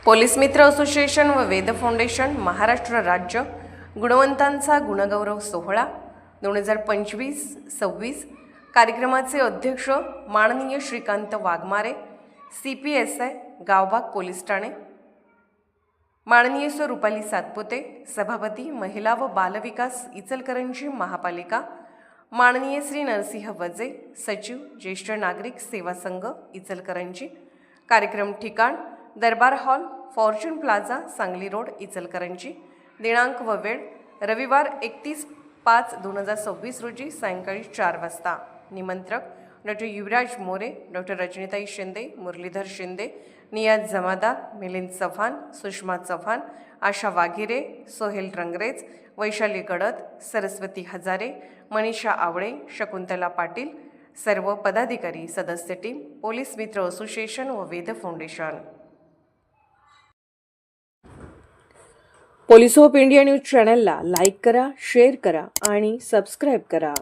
Police मित्र association व Ved foundation Maharashtra राज्य गुणवंतांचा गुणगौरव सोहळा 2025-26 कार्यक्रमाचे अध्यक्ष माननीय श्रीकांत वाघमारे CPSI गावबाग पोलीस ठाणे, माननीय सौ रुपाली सातपुते सभापती महिला व बालविकास इचलकरंजी महापालिका, माननीय श्री नरसिंह वजे सचिव ज्येष्ठ नागरिक सेवा संघ इचलकरंजी। कार्यक्रम ठिकाण Darbar hall, fortune plaza, Sangli road, Ichalkaranji. दिनांक व वेळ रविवार 31/5/2026 रोजी सायंकाळी 4 वाजता। निमंत्रक डॉक्टर युवराज मोरे, डॉक्टर रजनीताई शिंदे, मुरलीधर शिंदे, नियाज जमादार, मिलिंद चव्हाण, सुषमा चव्हाण, आशा वाघिरे, सोहेल रंगरेज, वैशाली गडद, सरस्वती हजारे, मनीषा आवळे, शकुंतला पाटील, सर्व पदाधिकारी, सदस्य टीम, पोलीस मित्र असोसिएशन व Ved foundation. Police hope India news चॅनलला लाईक करा, शेअर करा आणि सबस्क्राईब करा।